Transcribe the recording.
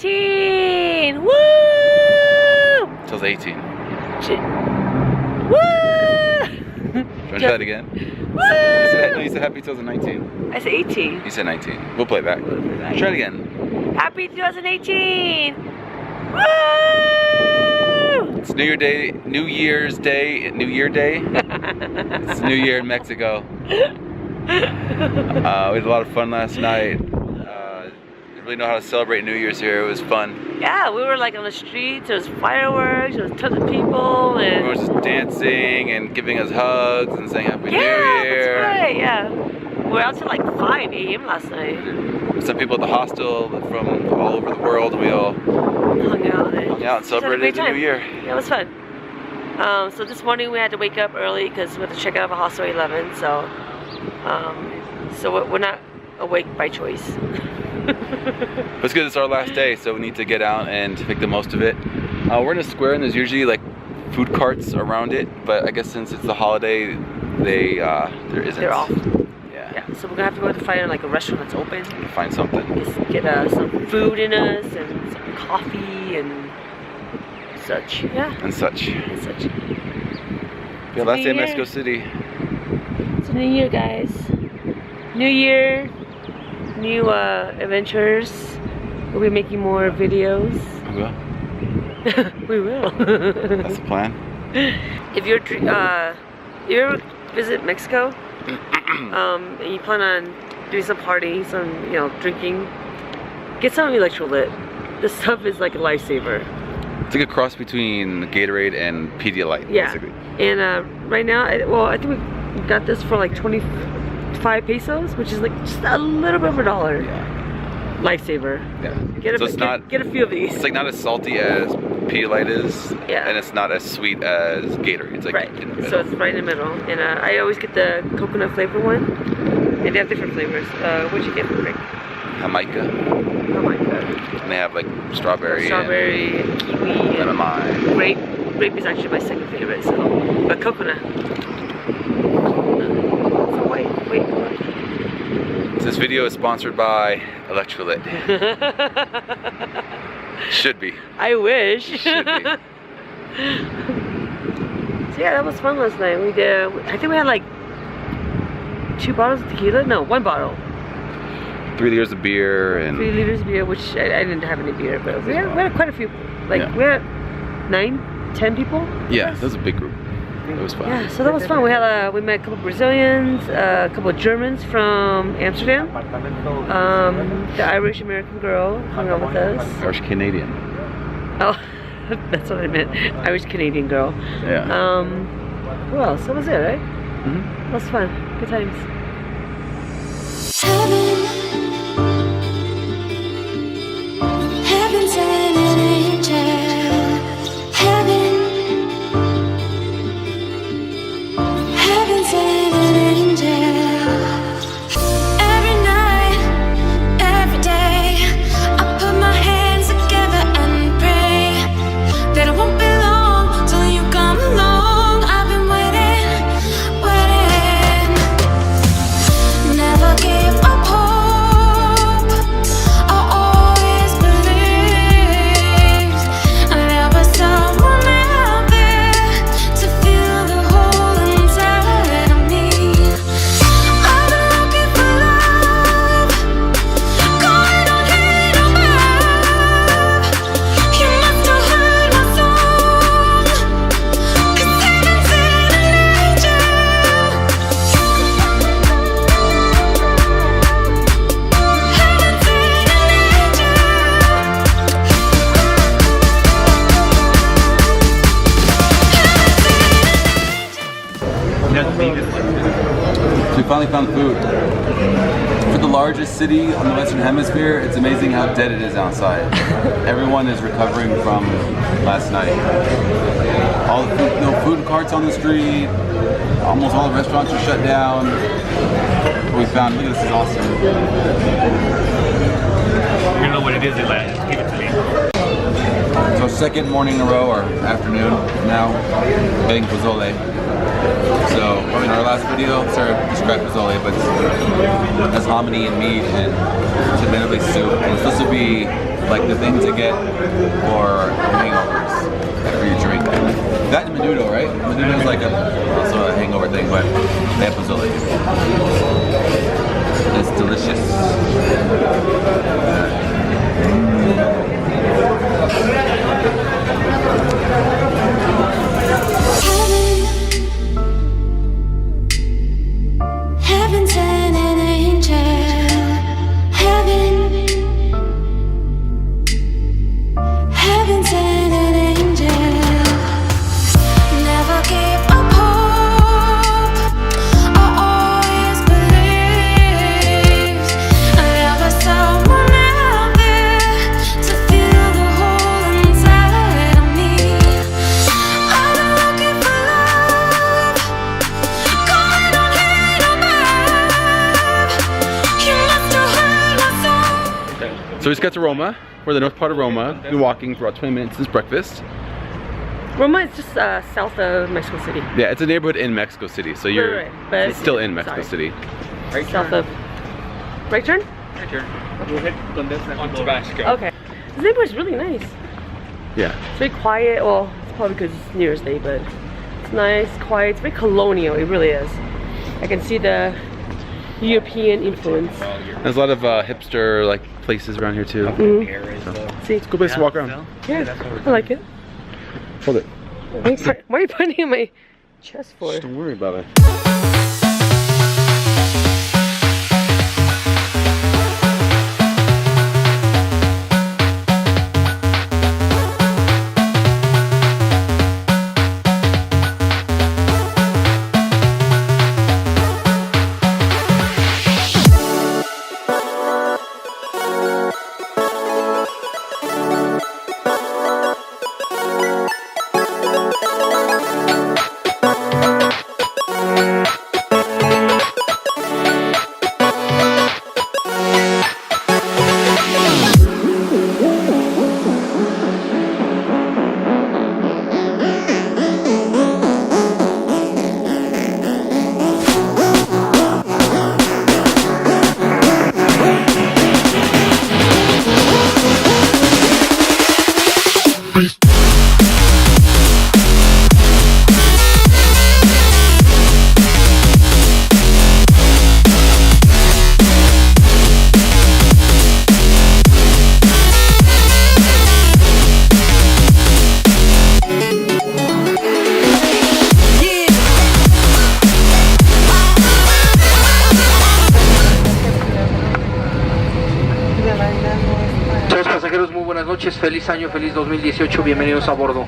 2019! Woo! Till 18. Woo! Try that again. Woo! You said happy 2019. I said 18. You said 19. We'll play it back. Try it again. Happy 2018! Woo! It's New Year's Day. New Year Day. It's New Year in Mexico. We had a lot of fun last night. Didn't really know how to celebrate New Year's here. It was fun. Yeah, we were like on the streets. There was fireworks. There was tons of people, and Everyone was just dancing and giving us hugs and saying Happy New Year. Yeah, that's right. Yeah, we were out till like 5 a.m. last night. Some people at the hostel from all over the world. We all hung out and celebrated the New Year. Yeah, it was fun. So this morning we had to wake up early because we had to check out of a hostel at 11. So we're not awake by choice. But it's good, it's our last day, so we need to get out and make the most of it. We're in a square and there's usually like food carts around it, but I guess since it's the holiday, there isn't. They're off. Yeah. So we're gonna have to go to find like a restaurant that's open. Find something. Just get some food in us and some coffee and such. Yeah. And such. And such. Yeah, last day in Mexico City. It's a new year, guys. New year, new adventures. We'll be making more videos. We will. We will. That's the plan. If you ever visit Mexico, and you plan on doing some party, some drinking, get some electrolyte. This stuff is like a lifesaver. It's like a cross between Gatorade and Pedialyte, basically. And right now, I think we got this for like 25 pesos, which is like just a little bit over $1. Yeah. Lifesaver. Yeah. Get a few of these. It's like not as salty as Pedialyte is, and it's not as sweet as Gatorade. It's like right. in the middle. So it's right in the middle. And I always get the coconut flavor one. And they have different flavors. What'd you get for Rick? Jamaica. And they have like strawberry and kiwi, lemon lime. Grape is actually my second favorite. So, but coconut. So wait. This video is sponsored by Electrolyte. Should be. I wish. Should be. So yeah, that was fun last night. We did. I think we had like 2 bottles of tequila. No, 1 bottle. 3 liters of beer and 3 liters of beer, which I didn't have any beer, but we had quite a few. Like we had 9, 10 people. Yeah, that was a big group. It was fun. Yeah, so that was fun. We met a couple of Brazilians, a couple of Germans from Amsterdam. The Irish American girl hung out with us. Irish Canadian. Oh, that's what I meant. Irish Canadian girl. Yeah. Who else? That was it, right? Mm-hmm. That was fun. Good times. Heaven's an angel. Heaven's an angel. Every night, every day, I put my hands together and pray that it won't be long till you come along. I've been waiting. Never give up hope. I always believed there was someone out there to fill the hole inside of me. I've been looking for love, going on hate or love. You must have heard my song, 'cause heaven's an angel. So we finally found food. For the largest city on the Western Hemisphere, it's amazing how dead it is outside. Everyone is recovering from last night. All the food, no food carts on the street. Almost all the restaurants are shut down. We found, look at this, is awesome. You know what it is, Elijah. Give it to me. So second morning in a row, or afternoon now, getting pozole. So, in our last video, Sarah described pozole, but that's hominy and meat and tomato-based soup. And it's supposed to be like the thing to get for hangovers, for your drink. That and menudo, right? Menudo is like also a hangover thing, but they have pozole. It's delicious. Heaven sent an angel. Heaven sent an angel. Never give up hope. I always believed there was someone out there to fill the hole inside of me. I've been looking for love, going on hate on earth. You must have heard my song. So we just got to Roma. We're in the north part of Roma. We've been walking for about 20 minutes since breakfast. Roma is just south of Mexico City. Yeah, it's a neighborhood in Mexico City, so you're But it's still in Mexico City. Right South turn. of. Right turn? Right turn. We'll hit on Tabasco. Okay. This neighborhood's really nice. Yeah. It's very quiet. Well, it's probably because it's New Year's Day, but it's nice, quiet. It's very colonial. It really is. I can see the European influence. There's a lot of hipster like places around here too. See, It's a good place to walk around. yeah, I like it. Hold it. Why are you putting it in my chest for? Don't worry about it. Todos pasajeros, muy buenas noches, feliz año, feliz 2018, bienvenidos a bordo.